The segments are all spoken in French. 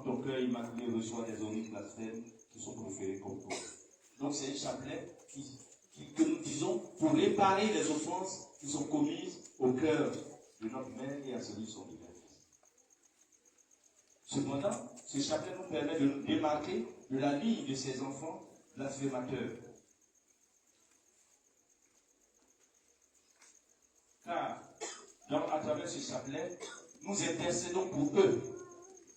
ton cœur immaculé reçoit des horribles blasphèmes qui sont proférés contre toi. Donc c'est un chapelet que nous disons pour réparer les offenses qui sont commises au cœur de notre mère et à celui de son divin Fils. Cependant, ce chapelet nous permet de nous démarquer de la ligne de ces enfants blasphémateurs. Car, à travers ce chapelet, nous intercédons pour eux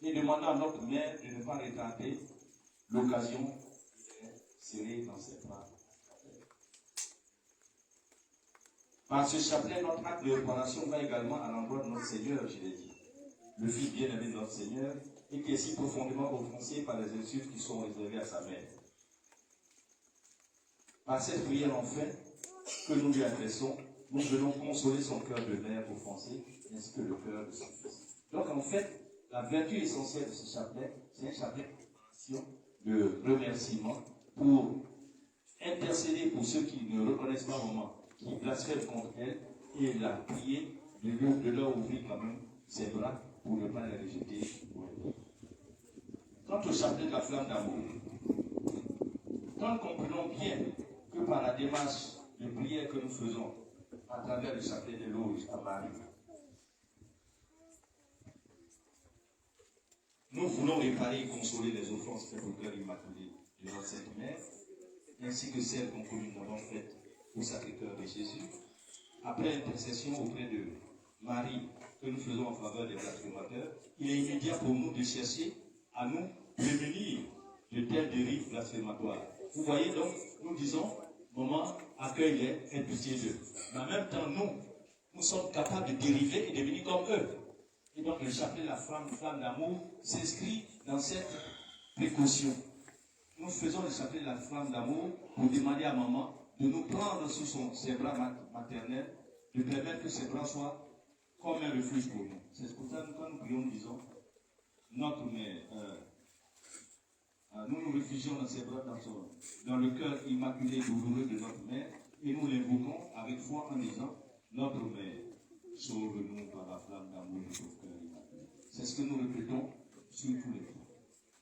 et demandons à notre mère de ne pas retarder l'occasion de les serrer dans ses bras. Par ce chapelet, notre acte de réparation va également à l'endroit de notre Seigneur, je l'ai dit, le Fils bien-aimé de notre Seigneur, et qui est si profondément offensé par les insultes qui sont réservées à sa mère. Par cette prière enfin que nous lui adressons, nous venons consoler son cœur de mère offensé, ainsi que le cœur de son fils. Donc en fait, la vertu essentielle de ce chapelet, c'est un chapelet de remerciement pour intercéder pour ceux qui ne reconnaissent pas vraiment, qui blasphèment contre elle, et la prier de leur ouvrir quand même ses bras pour ne pas les rejeter. Quant au chapelet de la flamme d'amour, quand nous comprenons bien que par la démarche de prière que nous faisons à travers le chapelet de l'éloge à Marie, nous voulons réparer et consoler les offenses faites au cœur immaculé de notre Sainte Mère, ainsi que celles qu'on communément faites au Sacré-Cœur de Jésus. Après l'intercession auprès de Marie que nous faisons en faveur des blasphémateurs, il est immédiat pour nous de chercher à nous prévenir de telles dérives blasphématoires. Vous voyez donc, nous disons, maman, accueille-les, aie pitié d'eux. Mais en même temps, nous sommes capables de dériver et devenir comme eux. Et donc le chapelet de la flamme d'amour s'inscrit dans cette précaution. Nous faisons le chapelet de la flamme d'amour pour demander à maman de nous prendre sous ses bras maternels, de permettre que ses bras soient comme un refuge pour nous. C'est pour ça que quand nous prions, nous disons, notre mère, nous nous réfugions dans ses bras, dans le cœur immaculé et douloureux de notre mère, et nous l'invoquons avec foi en disant, notre mère, sauve-nous par la flamme d'amour de ton cœur immaculé. C'est ce que nous répétons sur tous les plans.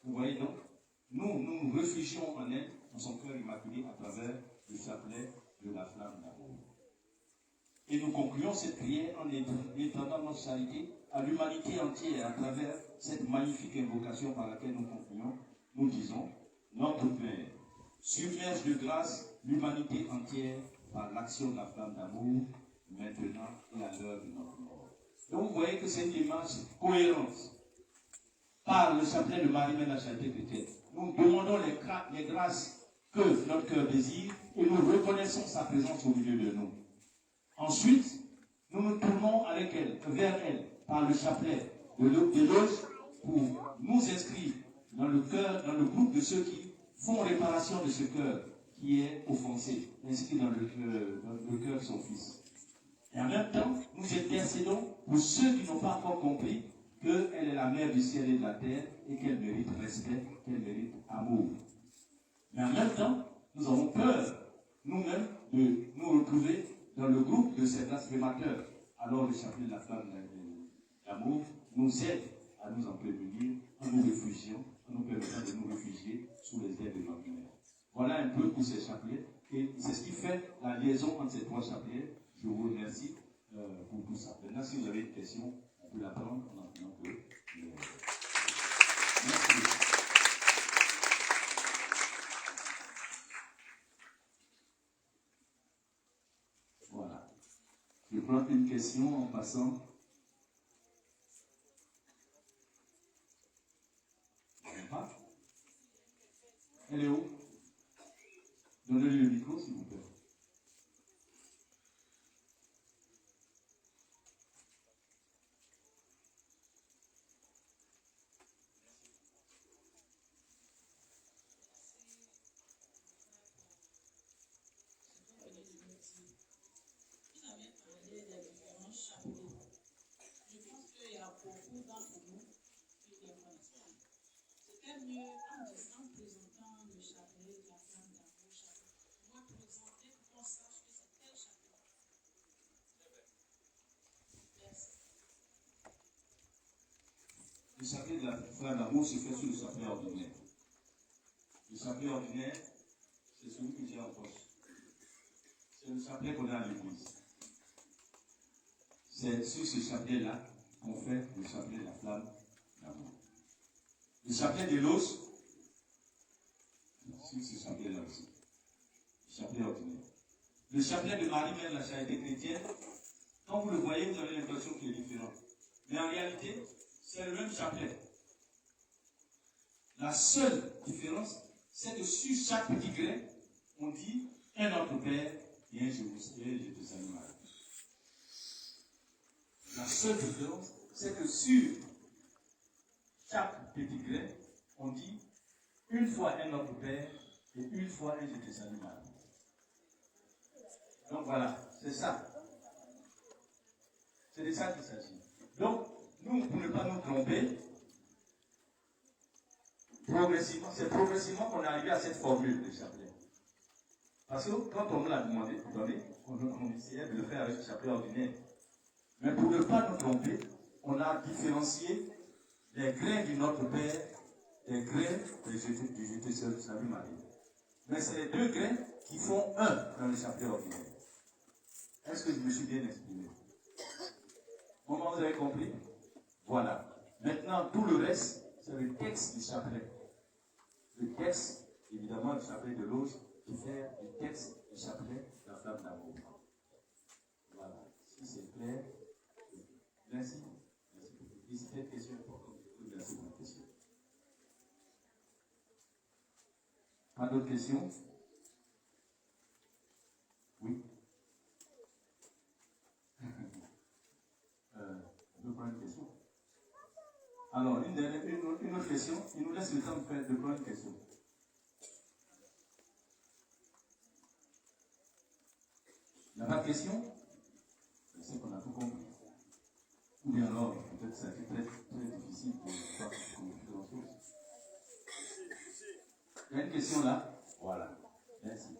Vous voyez donc, nous nous réfugions en elle, dans son cœur immaculé, à travers le chapelet de la flamme d'amour. Et nous concluons cette prière en étendant notre charité à l'humanité entière à travers cette magnifique invocation par laquelle nous concluons. Nous disons, notre Père, submerge de grâce l'humanité entière par l'action de la flamme d'amour, maintenant et à l'heure de notre mort. Donc vous voyez que c'est une démarche cohérente. Par le chapelet de Marie-Mère de la Charité chrétienne, nous demandons les grâces que notre cœur désire et nous reconnaissons sa présence au milieu de nous. Ensuite, nous nous tournons avec elle, vers elle, par le chapelet de l'éloge pour nous inscrire dans le cœur, dans le groupe de ceux qui font réparation de ce cœur qui est offensé, ainsi que dans le cœur de son Fils. Et en même temps, nous intercédons pour ceux qui n'ont pas encore compris qu'elle est la mère du ciel et de la terre et qu'elle mérite respect, qu'elle mérite amour. Mais en même temps, nous avons peur, nous-mêmes, de nous retrouver dans le groupe de ces blasphémateurs. Alors le chapelet de la flamme d'amour nous aide à nous en prévenir, en nous réfugiant, en nous permettant de nous réfugier sous les ailes de notre mère. Voilà un peu pour ces chapelets. Et c'est ce qui fait la liaison entre ces trois chapelets. Je vous remercie pour tout ça. Maintenant, si vous avez une question, on peut la prendre en attendant que... Merci. Voilà. Je prends une question en passant. Elle est où? Donnez-lui le micro, s'il vous plaît. Le chapelet de la flamme d'amour se fait sur le chapelet ordinaire. Le chapelet ordinaire, c'est celui que j'ai en poche. C'est le chapelet qu'on a à l'église. C'est sur ce chapelet-là qu'on fait le chapelet de la flamme d'amour. Le chapelet de l'os, sur ce chapelet-là aussi. Le chapelet ordinaire. Le chapelet de Marie-Mère de la Charité chrétienne, quand vous le voyez, vous avez l'impression qu'il est différent. Mais en réalité, c'est le même chapelet. La seule différence, c'est que sur chaque petit grain, on dit un Notre Père et un Je te salue Marie. La seule différence, c'est que sur chaque petit grain, on dit une fois un Notre Père et une fois un Je te salue Marie. Donc voilà, c'est ça. C'est de ça qu'il s'agit. Donc, nous, pour ne pas nous tromper, c'est progressivement qu'on est arrivé à cette formule de chapelet. Parce que quand on nous l'a demandé, on essayait de le faire avec le chapelet ordinaire. Mais pour ne pas nous tromper, on a différencié les grains du Notre Père des grains de Je te salue Marie. Mais c'est les deux grains qui font un dans le chapelet ordinaire. Est-ce que je me suis bien exprimé? Comment vous avez compris? Voilà. Maintenant, tout le reste, c'est le texte du chapelet. Le texte, évidemment, du chapelet de l'auge, qui fait le texte du chapelet de la flamme d'amour. Voilà. Si c'est clair, merci. Et si cette question est importante, merci pour la question. Pas d'autres questions? Oui. On peut prendre une question. Alors, une autre question. Il nous laisse le temps de prendre une question. Il n'y a pas de question? Je sais qu'on a tout compris. Ou bien alors, peut-être que ça a été très, très difficile pour ne pas comprendre grand-chose. Il y a une question là? Voilà. Merci.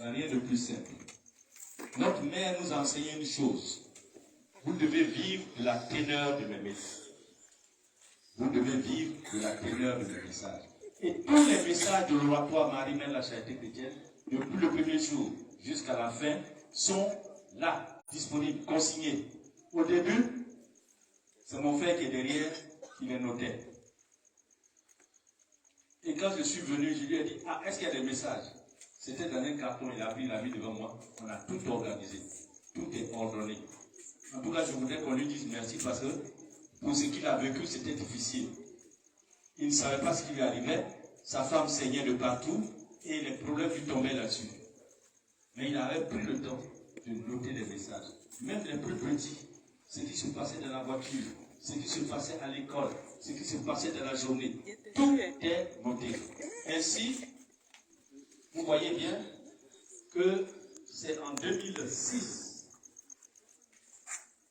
Il n'y a rien de plus simple. Notre mère nous a enseigné une chose. Vous devez vivre de la teneur de mes messages. Vous devez vivre de la teneur de mes messages. Et tous les messages de l'oratoire Marie-Mère de la Charité chrétienne, depuis le premier jour jusqu'à la fin, sont là, disponibles, consignés. Au début, c'est mon frère qui est derrière qui les notait. Et quand je suis venu, je lui ai dit, est-ce qu'il y a des messages? C'était dans un carton, il a pris la vie devant moi. On a tout organisé. Tout est ordonné. En tout cas, je voudrais qu'on lui dise merci parce que pour ce qu'il a vécu, c'était difficile. Il ne savait pas ce qui lui arrivait. Sa femme saignait de partout et les problèmes lui tombaient là-dessus. Mais il avait pris le temps de noter les messages. Même les plus petits, ce qui se passait dans la voiture, ce qui se passait à l'école, ce qui se passait dans la journée. Tout est noté. Ainsi, vous voyez bien que c'est en 2006,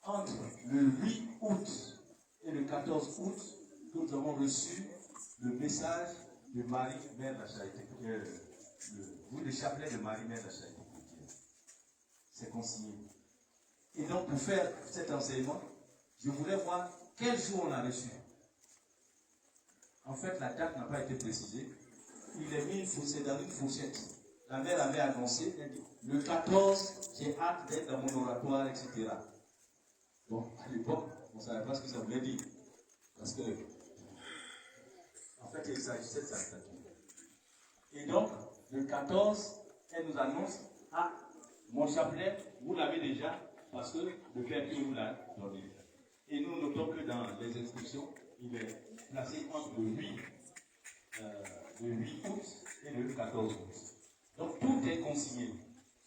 entre le 8 août et le 14 août, que nous avons reçu le message de Marie-Mère de la Charité, le chapelet de Marie-Mère de la Charité. C'est consigné. Et donc, pour faire cet enseignement, je voulais voir quel jour on a reçu. En fait, la date n'a pas été précisée. Il est mis dans une fourchette. La mère avait annoncé, elle dit, le 14, j'ai hâte d'être dans mon oratoire, etc. Bon, à l'époque, on ne savait pas ce que ça voulait dire. Parce que, en fait, il s'agissait de sa statue. Et donc, le 14, elle nous annonce, mon chapelet, vous l'avez déjà, parce que le Père Dieu vous l'a donné. Et nous notons que dans les inscriptions, il est placé entre le 8 août et le 14 août. Donc tout est consigné.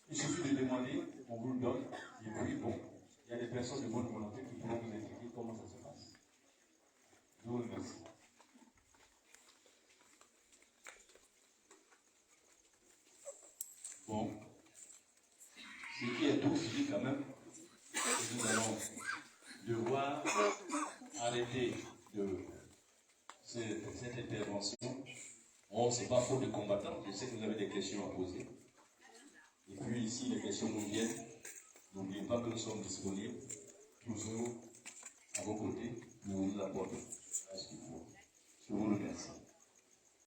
Il suffit de demander, on vous le donne, et puis bon, il y a des personnes de bonne volonté qui pourront vous expliquer comment ça se passe. Je vous remercie. Bon, ce qui est tout dit quand même, c'est que nous allons devoir arrêter cette intervention. Bon, c'est pas faute de combattants, je sais que vous avez des questions à poser. Et puis ici, les questions nous viennent. N'oubliez pas que nous sommes disponibles, toujours à vos côtés, pour vous apporter ce qu'il faut. Je vous remercie.